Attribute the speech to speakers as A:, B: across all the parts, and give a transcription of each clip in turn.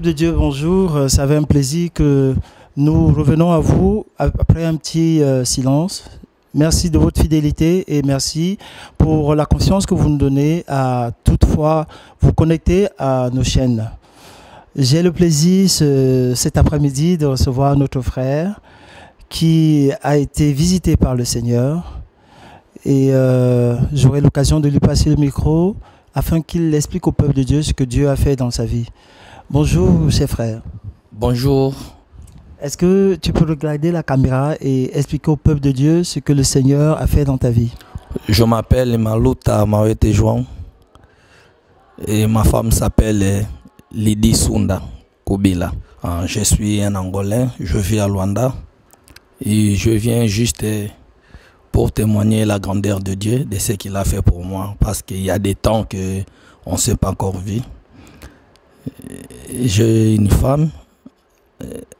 A: de Dieu, bonjour. Ça fait un plaisir que nous revenons à vous après un petit silence. Merci de votre fidélité et merci pour la confiance que vous nous donnez à toutefois vous connecter à nos chaînes. J'ai le plaisir cet après-midi de recevoir notre frère qui a été visité par le Seigneur et j'aurai l'occasion de lui passer le micro afin qu'il explique au peuple de Dieu ce que Dieu a fait dans sa vie. Bonjour, cher frère.
B: Bonjour.
A: Est-ce que tu peux regarder la caméra et expliquer au peuple de Dieu ce que le Seigneur a fait dans ta vie?
B: Je m'appelle Maluta Mawete Jouan et ma femme s'appelle Lydie Sunda Kobila. Je suis un Angolais, je vis à Luanda et je viens juste pour témoigner la grandeur de Dieu, de ce qu'il a fait pour moi, parce qu'il y a des temps qu'on ne s'est pas encore vu. J'ai une femme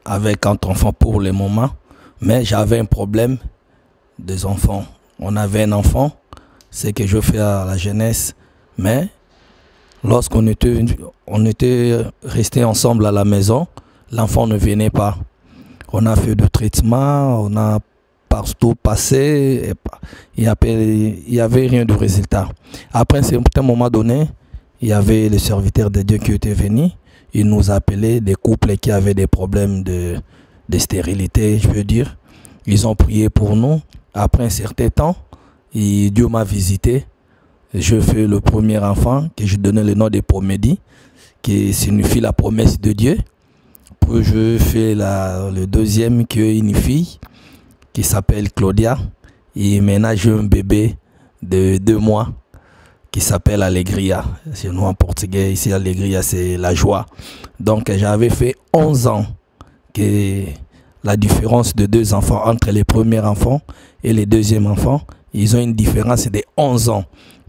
B: avec un enfant pour le moment, mais j'avais un problème des enfants. On avait un enfant, c'est que je fais à la jeunesse, mais lorsqu'on était restés ensemble à la maison, l'enfant ne venait pas. On a fait du traitement, on a partout passé, il n'y avait rien de résultat. Après, à un moment donné, il y avait les serviteurs de Dieu qui étaient venus. Ils nous appelaient des couples qui avaient des problèmes de stérilité, je veux dire. Ils ont prié pour nous. Après un certain temps, Dieu m'a visité. Je fais le premier enfant, que je donnais le nom de Promédie, qui signifie la promesse de Dieu. Puis je fais le deuxième, qui est une fille, qui s'appelle Claudia. Et maintenant, j'ai un bébé de 2 mois, qui s'appelle Alegria. C'est nous en portugais, ici Alegria c'est la joie. Donc j'avais fait 11 ans que la différence de 2 enfants entre les premiers enfants et les deuxièmes enfants, ils ont une différence de 11 ans.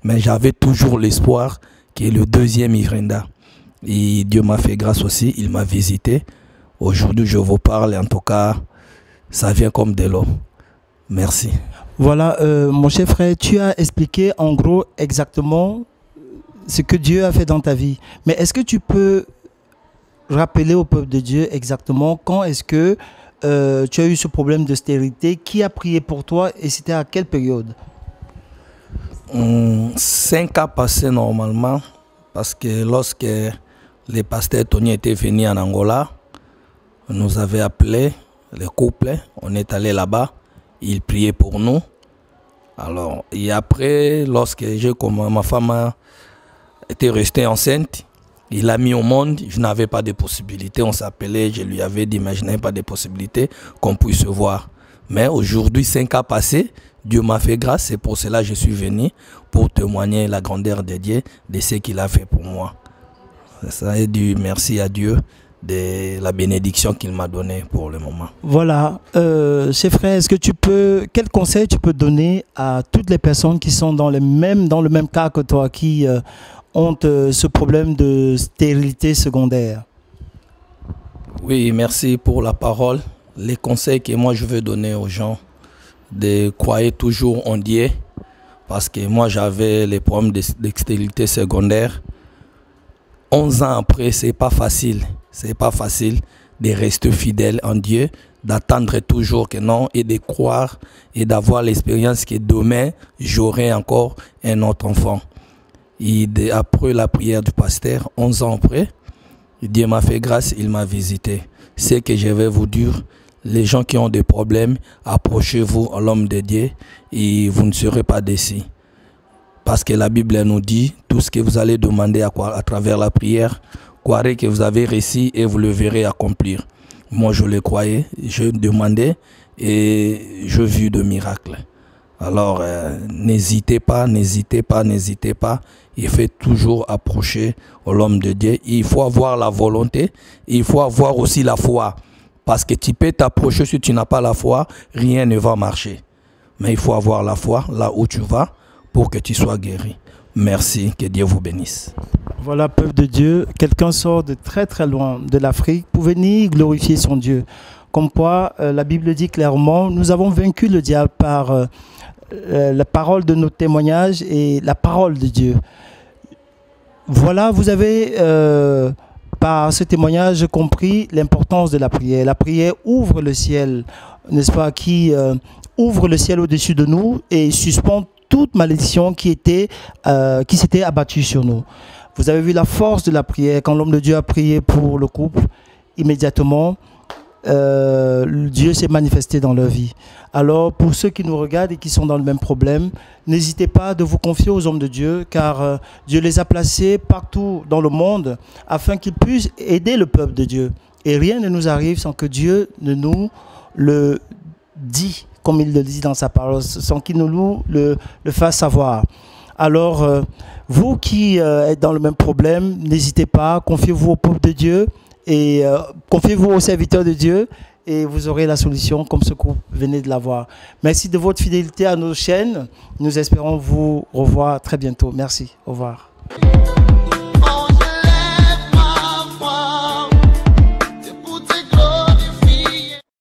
B: Mais j'avais toujours l'espoir que le deuxième Irenda. Et Dieu m'a fait grâce aussi, il m'a visité. Aujourd'hui je vous parle, en tout cas, ça vient comme de l'eau. Merci.
A: Voilà, mon cher frère, tu as expliqué en gros exactement ce que Dieu a fait dans ta vie. Mais est-ce que tu peux rappeler au peuple de Dieu exactement quand est-ce que tu as eu ce problème de stérilité? Qui a prié pour toi et c'était à quelle période?
B: 5 ans passés normalement, parce que lorsque les pasteurs Tony étaient venus en Angola, nous avaient appelé les couples, on est allé là-bas. Il priait pour nous. Alors, et après, lorsque ma femme était restée enceinte, il a mis au monde, je n'avais pas de possibilité. On s'appelait, je lui avais dit, mais je n'avais pas de possibilité qu'on puisse se voir. Mais aujourd'hui, 5 ans passés, Dieu m'a fait grâce. C'est pour cela que je suis venu pour témoigner la grandeur de Dieu, de ce qu'il a fait pour moi. Ça est du merci à Dieu de la bénédiction qu'il m'a donnée pour le moment.
A: Voilà, cher frère, est-ce que quel conseil tu peux donner à toutes les personnes qui sont dans le même cas que toi, qui ont ce problème de stérilité secondaire?
B: Oui, merci pour la parole. Les conseils que moi je veux donner aux gens, de croire toujours en Dieu, parce que moi j'avais les problèmes de stérilité secondaire. 11 ans après, c'est pas facile. C'est pas facile de rester fidèle en Dieu, d'attendre toujours que non et de croire et d'avoir l'expérience que demain, j'aurai encore un autre enfant. Et après la prière du pasteur, 11 ans après, Dieu m'a fait grâce, il m'a visité. C'est que je vais vous dire, les gens qui ont des problèmes, approchez-vous à l'homme de Dieu et vous ne serez pas déçus. Parce que la Bible nous dit, tout ce que vous allez demander à travers la prière, croirez que vous avez réussi et vous le verrez accomplir. Moi, je le croyais, je demandais et je vis de miracles. Alors, n'hésitez pas, n'hésitez pas, n'hésitez pas. Il faut toujours approcher l'homme de Dieu. Il faut avoir la volonté, il faut avoir aussi la foi. Parce que tu peux t'approcher, si tu n'as pas la foi, rien ne va marcher. Mais il faut avoir la foi là où tu vas pour que tu sois guéri. Merci, que Dieu vous bénisse.
A: Voilà, peuple de Dieu, quelqu'un sort de très très loin de l'Afrique pour venir glorifier son Dieu. Comme quoi, la Bible dit clairement, nous avons vaincu le diable par la parole de nos témoignages et la parole de Dieu. Voilà, vous avez par ce témoignage, j'ai compris l'importance de la prière. La prière ouvre le ciel, n'est-ce pas, qui ouvre le ciel au-dessus de nous et suspend toute malédiction qui s'était abattue sur nous. Vous avez vu la force de la prière. Quand l'homme de Dieu a prié pour le couple, immédiatement, Dieu s'est manifesté dans leur vie. Alors, pour ceux qui nous regardent et qui sont dans le même problème, n'hésitez pas de vous confier aux hommes de Dieu, car Dieu les a placés partout dans le monde afin qu'ils puissent aider le peuple de Dieu. Et rien ne nous arrive sans que Dieu ne nous le dise, comme il le dit dans sa parole, sans qu'il nous le fasse savoir. Alors, vous qui êtes dans le même problème, n'hésitez pas, confiez-vous au peuple de Dieu et confiez-vous aux serviteurs de Dieu et vous aurez la solution comme ce que vous venez de l'avoir. Merci de votre fidélité à nos chaînes. Nous espérons vous revoir très bientôt. Merci. Au revoir.